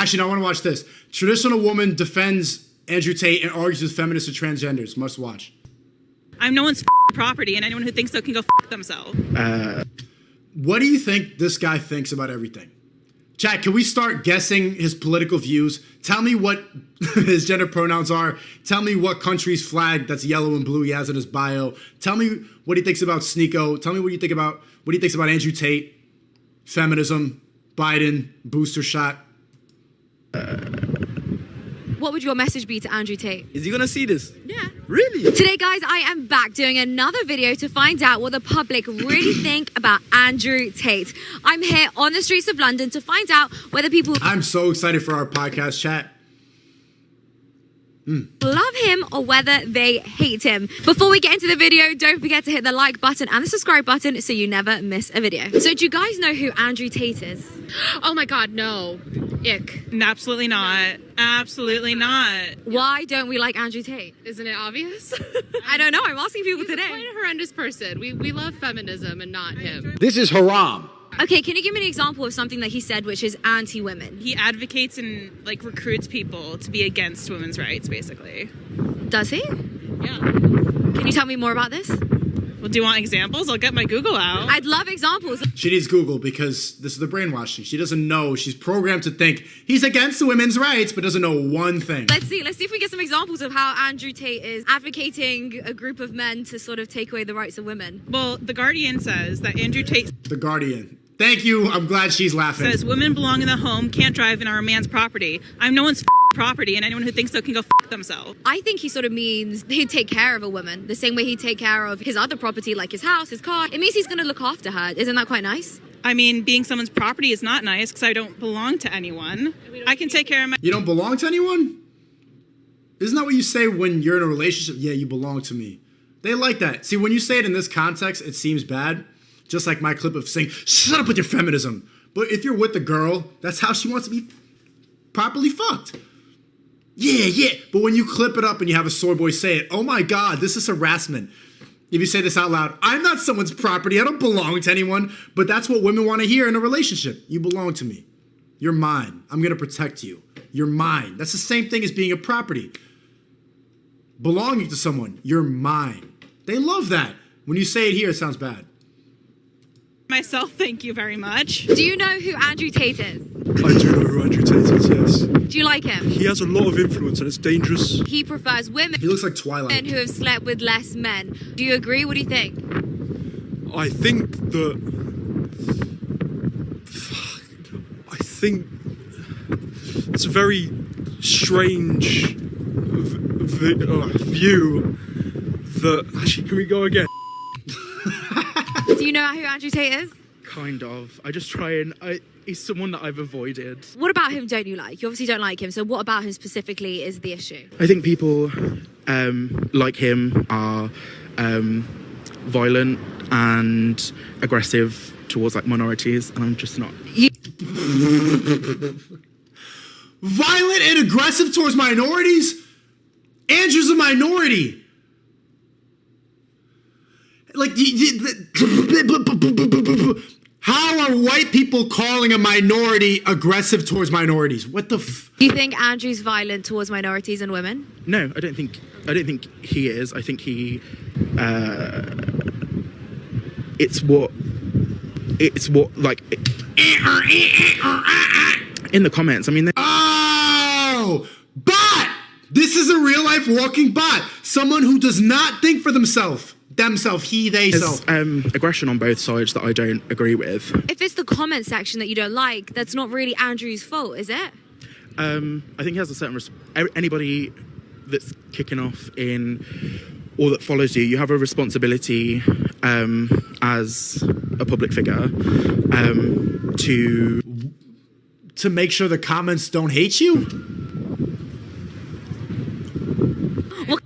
Actually, no, I want to watch this. Traditional woman defends Andrew Tate and argues with feminists and transgenders. Must watch. I'm no one's property, and anyone who thinks so can go themselves. What do you think this guy thinks about everything? Chat, can we start guessing his political views? Tell me what his gender pronouns are. Tell me what country's flag that's yellow and blue he has in his bio. Tell me what he thinks about Sneako. Tell me what he thinks about Andrew Tate, feminism, Biden, booster shot. What would your message be to Andrew Tate? Is he gonna see this? Yeah. Really? Today, guys, I am back doing another video to find out what the public really think about Andrew Tate. I'm here on the streets of London to find out whether people I'm so excited for our podcast, chat. love him or whether they hate him. Before we get into the video, don't forget to hit the like button and the subscribe button so you never miss a video. So do you guys know who Andrew Tate is? Oh my God, no. Ick. Absolutely not. Absolutely not. Why don't we like Andrew Tate? Isn't it obvious? I don't know. I'm asking people He's today. quite a horrendous person. We love feminism and not him. This is haram. Okay, can you give me an example of something that he said which is anti-women? He advocates and recruits people to be against women's rights, basically. Does he? Yeah. Can you tell me more about this? Well, do you want examples? I'll get my Google out. I'd love examples. She needs Google because this is the brainwashing. She doesn't know. She's programmed to think he's against women's rights, but doesn't know one thing. Let's see if we get some examples of how Andrew Tate is advocating a group of men to sort of take away the rights of women. Well, The Guardian says that Andrew Tate The Guardian. Thank you. I'm glad she's laughing. says women belong in the home, can't drive, and are a man's property. I'm no one's property, and anyone who thinks so can go themselves. I think he sort of means he'd take care of a woman the same way he'd take care of his other property, like his house, his car. It means he's going to look after her. Isn't that quite nice? I mean, being someone's property is not nice because I don't belong to anyone. I can take care of my... You don't belong to anyone? Isn't that what you say when you're in a relationship? Yeah, you belong to me. They like that. See, when you say it in this context, it seems bad. Just like my clip of saying, shut up with your feminism. But if you're with the girl, that's how she wants to be properly fucked. Yeah. But when you clip it up and you have a soy boy say it, oh my God, this is harassment. If you say this out loud, I'm not someone's property. I don't belong to anyone. But that's what women want to hear in a relationship. You belong to me. You're mine. I'm going to protect you. You're mine. That's the same thing as being a property. Belonging to someone. You're mine. They love that. When you say it here, it sounds bad. Myself, thank you very much. Do you know who Andrew Tate is? I do know who Andrew Tate is, yes. Do you like him? He has a lot of influence and it's dangerous. He prefers women He looks like Twilight. who have slept with less men. Do you agree? What do you think? I think it's a very strange view that... Actually, can we go again? Do you know who Andrew Tate is? Kind of. I just try and... he's someone that I've avoided. What about him don't you like? You obviously don't like him, so what about him specifically is the issue? I think people like him are violent and aggressive towards minorities, and I'm just not. Violent and aggressive towards minorities? Andrew's a minority. How are white people calling a minority aggressive towards minorities? What the Do you think Andrew's violent towards minorities and women? No, I don't think he is. I think he it's what in the comments. I mean, Oh, bot! This is a real life walking bot. Someone who does not think for themselves. He, they, self. there's aggression on both sides that I don't agree with. If it's the comment section that you don't like, that's not really Andrew's fault, is it? I think he has a certain anybody that's kicking off in or that follows you, you have a responsibility as a public figure to make sure the comments don't hate you? What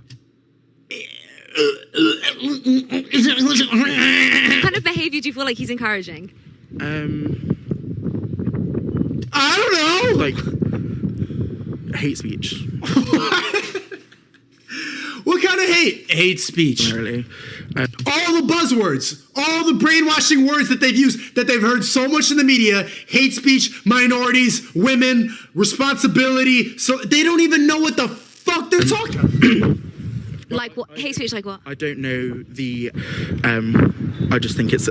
kind of behavior do you feel like he's encouraging? I don't know. Like hate speech. What kind of hate? Hate speech. Really. All the buzzwords, all the brainwashing words that they've used, that they've heard so much in the media, hate speech, minorities, women, responsibility, so they don't even know what the fuck they're talking about. Like what? Hate speech, like what? I don't know the. I just think it's.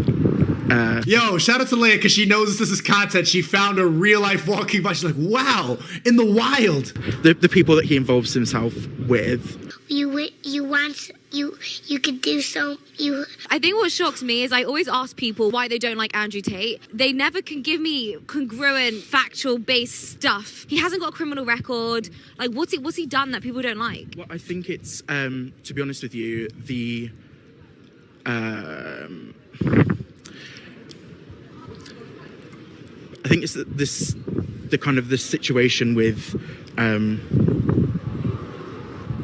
Yo, shout out to Leia because she knows this is content. She found a real life walking by. She's like, wow, in the wild. The people that he involves himself with. You could do so. I think what shocks me is I always ask people why they don't like Andrew Tate. They never can give me congruent, factual based stuff. He hasn't got a criminal record. Like, what's he done that people don't like? Well, I think it's to be honest with you, the. I think it's the kind of the situation with.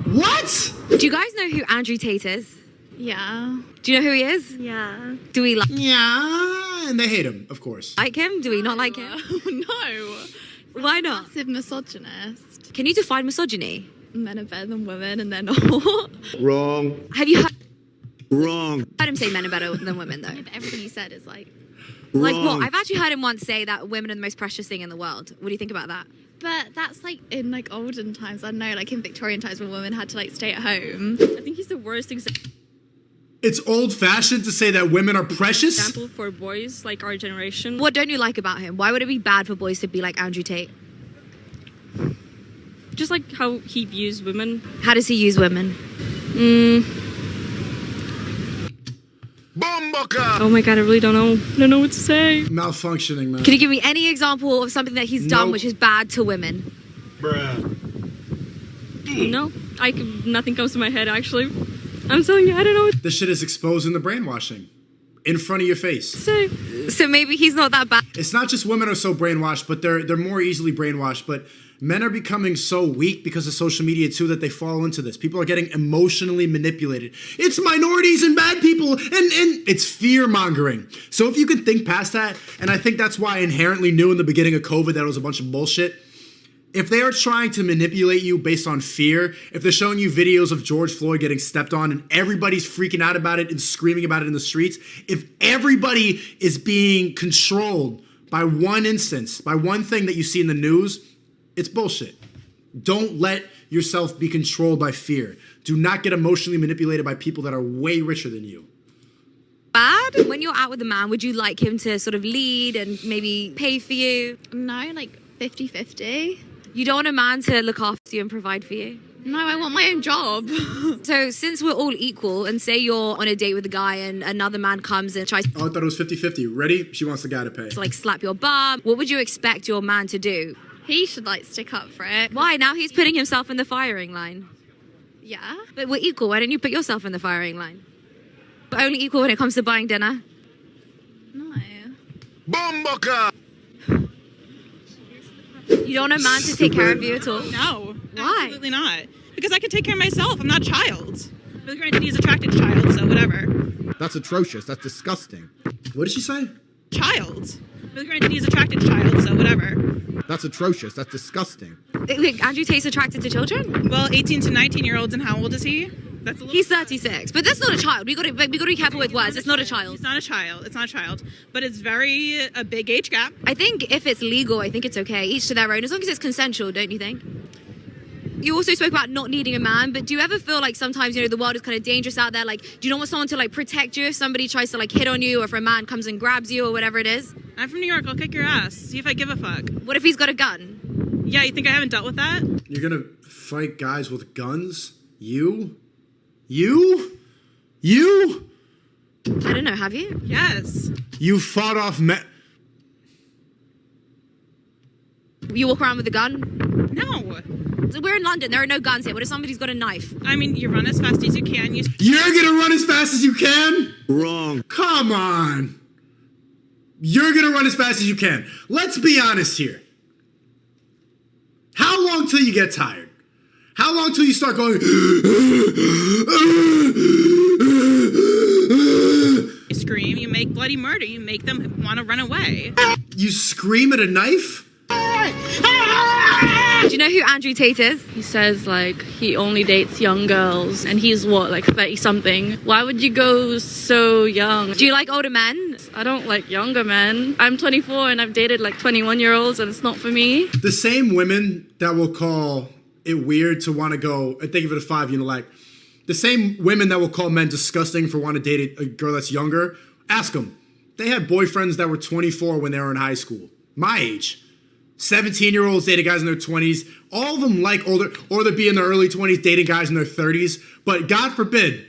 What? Do you guys know who Andrew Tate is? Yeah. Do you know who he is? Yeah. Do we Yeah, and they hate him, of course. like him? Do we not like him? No. Why not? Massive misogynist. Can you define misogyny? Men are better than women and they're not. Wrong. Have you heard Wrong. him say men are better than women, though? But everything he said is like... Like Wrong. what? I've actually heard him once say that women are the most precious thing in the world. What do you think about that? But that's like in like olden times. I don't know, like in Victorian times when women had to like stay at home. I think he's the worst example It's old fashioned to say that women are precious. For boys like our generation. What don't you like about him? Why would it be bad for boys to be like Andrew Tate? Just like how he views women. How does he use women? Oh my god, I really don't know. I don't know what to say. Malfunctioning, man. Can you give me any example of something that he's done Nope. which is bad to women? No, nothing comes to my head actually. I'm telling you, I don't know what This shit is exposing the brainwashing in front of your face. to say. So maybe he's not that bad. It's not just women are so brainwashed, but they're more easily brainwashed. But men are becoming so weak because of social media too that they fall into this. People are getting emotionally manipulated. It's minorities and bad people, and it's fear mongering. So if you can think past that, and I think that's why I inherently knew in the beginning of COVID that it was a bunch of bullshit. If they are trying to manipulate you based on fear, if they're showing you videos of George Floyd getting stepped on and everybody's freaking out about it and screaming about it in the streets, if everybody is being controlled by one instance, by one thing that you see in the news, it's bullshit. Don't let yourself be controlled by fear. Do not get emotionally manipulated by people that are way richer than you. Bad? When you're out with a man, would you like him to sort of lead and maybe pay for you? No, like 50-50. You don't want a man to look after you and provide for you? No, I want my own job. So since we're all equal, and say you're on a date with a guy and another man comes and tries Oh, I thought it was 50-50. Ready? She wants the guy to pay. to like slap your bum, what would you expect your man to do? He should like stick up for it. Why? Now he's putting himself in the firing line. Yeah. But we're equal. Why don't you put yourself in the firing line? We're only equal when it comes to buying dinner. No. Bomboka! You don't want a man to take care of you at all? No. Why? Absolutely not. Because I can take care of myself. I'm not a child. But granted, he's attracted to child, so whatever. That's atrocious. That's disgusting. What did she say? Child. But granted, he's attracted to child, so whatever. That's atrocious. That's disgusting. Wait, Andrew Tate's attracted to children? Well, 18 to 19-year-olds, and how old is he? That's a little. He's 36, but that's not a child. We got to be careful with words. It's not a child. He's not a child. It's not a child. But it's a big age gap. I think if it's legal, I think it's okay. Each to their own, as long as it's consensual, don't you think? You also spoke about not needing a man, but do you ever feel like sometimes, the world is kind of dangerous out there? Like, do you not want someone to like protect you if somebody tries to like hit on you, or if a man comes and grabs you or whatever it is? I'm from New York. I'll kick your ass. See if I give a fuck. What if he's got a gun? Yeah, you think I haven't dealt with that? You're gonna fight guys with guns? You? You? I don't know, have you? Yes. You fought off men. You walk around with a gun? No. We're in London, there are no guns here. What if somebody's got a knife? I mean, you run as fast as you can. You're gonna run as fast as you can? Wrong. Come on. You're gonna run as fast as you can. Let's be honest here. How long till you get tired? How long till you start going? You scream, you make bloody murder. You make them want to run away. You scream at a knife? Do you know know who Andrew Tate is? He says like he only dates young girls and he's what, like 30 something. Why would you go so young? Do you like older men? I don't like younger men. I'm 24 and I've dated like 21-year-olds and it's not for me. The same women that will call it weird to want to go and think of it as 5, like the same women that will call men disgusting for wanting to date a girl that's younger, ask them. They had boyfriends that were 24 when they were in high school. My age. 17-year-olds dating guys in their 20s. All of them like older, or they'd be in their early 20s dating guys in their 30s. But God forbid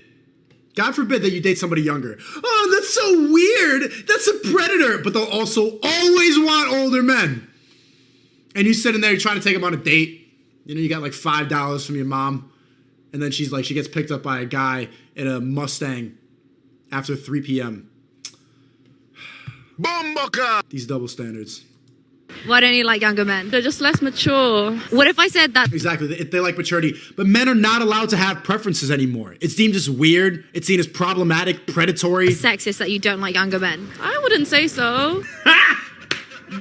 that you date somebody younger. Oh, that's so weird. That's a predator. But they'll also always want older men. And you sitting there, you're trying to take them on a date. You got like $5 from your mom. And then she gets picked up by a guy in a Mustang after 3 p.m. Bomboka! These double standards. Why don't you like younger men? They're just less mature. What if I said that? Exactly. They like maturity. But men are not allowed to have preferences anymore. It's deemed as weird. It's seen as problematic, predatory. Sexist that you don't like younger men. I wouldn't say so.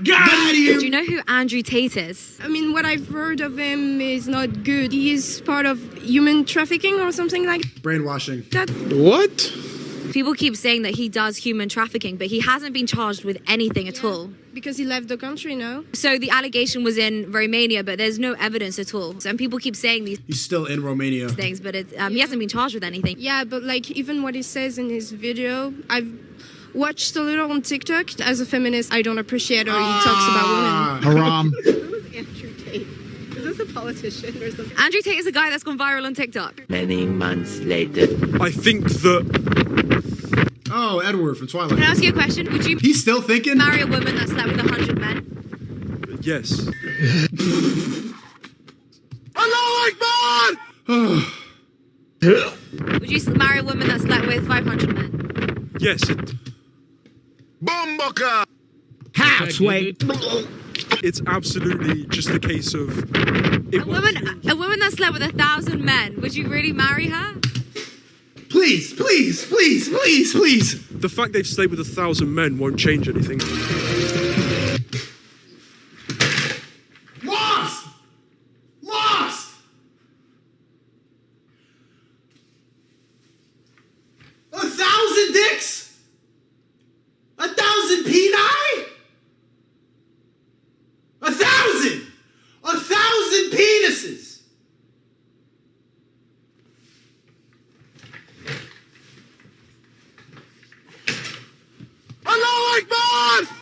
Got you! Do you know who Andrew Tate is? I mean, what I've heard of him is not good. He is part of human trafficking or something like Brainwashing. that. What? People keep saying that he does human trafficking, but he hasn't been charged with anything at all. Because he left the country, no? So the allegation was in Romania, but there's no evidence at all. And people keep saying these He's still in Romania. things, but he hasn't been charged with anything. Yeah, but like even what he says in his video, I've watched a little on TikTok. As a feminist, I don't appreciate how he talks about women. Haram. Andrew Tate. Is this a politician or something? Andrew Tate is a guy that's gone viral on TikTok. Many months later. I think that Oh, Edward from Twilight. Can I ask you a question? Would you He's still thinking? marry a woman that slept with 100 men? yes. Allah Akbar! Would you marry a woman that slept with 500 men? Yes. Bomboka! It's absolutely just a case of A woman that slept with 1,000 men, would you really marry her? Please, please, please, please, please. The fact they've stayed with 1,000 men won't change anything. Lost! Lost! 1,000 dicks? 1,000 peni? 1,000! 1,000 penises! Allah Akbar!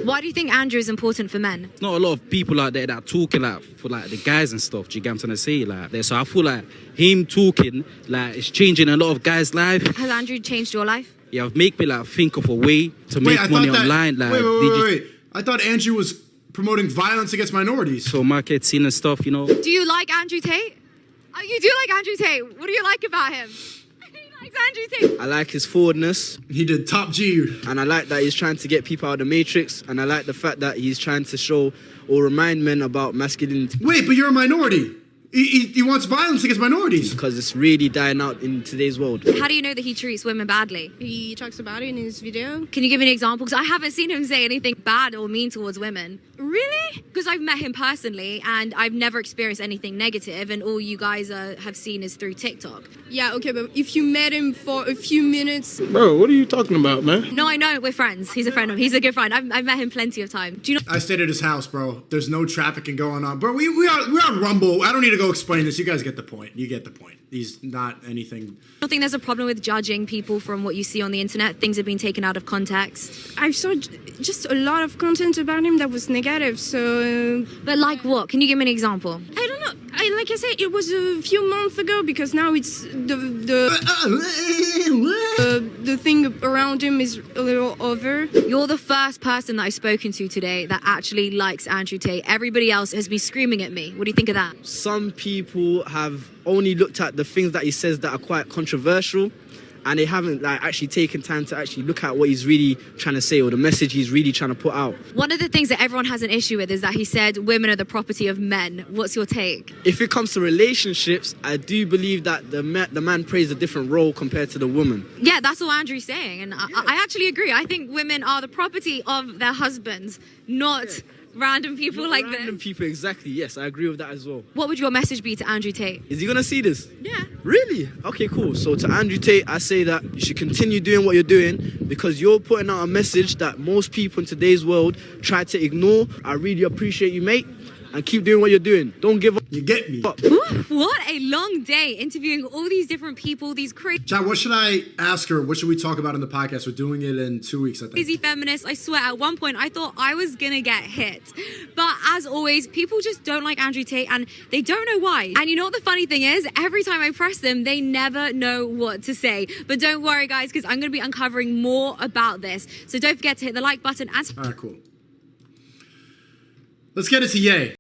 Why do you think Andrew is important for men? Not a lot of people out there that are talking like for like the guys and stuff. Do you get what I'm trying to say? Like there. So I feel like him talking like it's changing a lot of guys' life. Has Andrew changed your life? Yeah, make me like think of a way to make money online. Like wait. I thought Andrew was promoting violence against minorities. So marketing and stuff, you know. Do you like Andrew Tate? Oh, you do like Andrew Tate. What do you like about him? He likes Andrew Tate. I like his forwardness. He did top G. And I like that he's trying to get people out of the matrix. And I like the fact that he's trying to show or remind men about masculinity. Wait, but you're a minority. He wants violence against minorities. Because it's really dying out in today's world. How do you know that he treats women badly? He talks about it in his video. Can you give me an example? Because I haven't seen him say anything bad or mean towards women. Really? Because I've met him personally and I've never experienced anything negative, and all you guys have seen is through TikTok. Yeah, okay, but if you met him for a few minutes... Bro, what are you talking about, man? No, I know. We're friends. He's a friend of mine. He's a good friend. I've met him plenty of times. Do you know? I stayed at his house, bro. There's no trafficking going on. Bro, we're on Rumble. I don't need to go explain this. You guys get the point. You get the point. He's not anything... I don't think there's a problem with judging people from what you see on the internet. Things have been taken out of context. I saw just a lot of content about him that was negative, so... But like what? Can you give me an example? I don't know. Like I said, it was a few months ago because now it's the thing around him is a little over. You're the first person that I've spoken to today that actually likes Andrew Tate. Everybody else has been screaming at me. What do you think of that? Some people have only looked at the things that he says that are quite controversial, and they haven't like actually taken time to actually look at what he's really trying to say or the message he's really trying to put out. One of the things that everyone has an issue with is that he said women are the property of men. What's your take? If it comes to relationships, I do believe that the man plays a different role compared to the woman. Yeah, that's all Andrew's saying, and I actually agree. I think women are the property of their husbands, not random people like Random this. people, exactly. Yes, I agree with that as well. What would your message be to Andrew Tate? Is he gonna see this? Yeah. Really? Okay, cool. So to Andrew Tate, I say that you should continue doing what you're doing because you're putting out a message that most people in today's world try to ignore. I really appreciate you, mate. And keep doing what you're doing. Don't give up. You get me. Ooh, what a long day interviewing all these different people, these John, what should I ask her? What should we talk about in the podcast? We're doing it in 2 weeks, I think. crazy feminists. I swear, at one point I thought I was gonna get hit. But as always, people just don't like Andrew Tate and they don't know why. And you know what the funny thing is? Every time I press them, they never know what to say. But don't worry, guys, because I'm gonna be uncovering more about this. So don't forget to hit the like button and... All right, cool. Let's get it to Ye.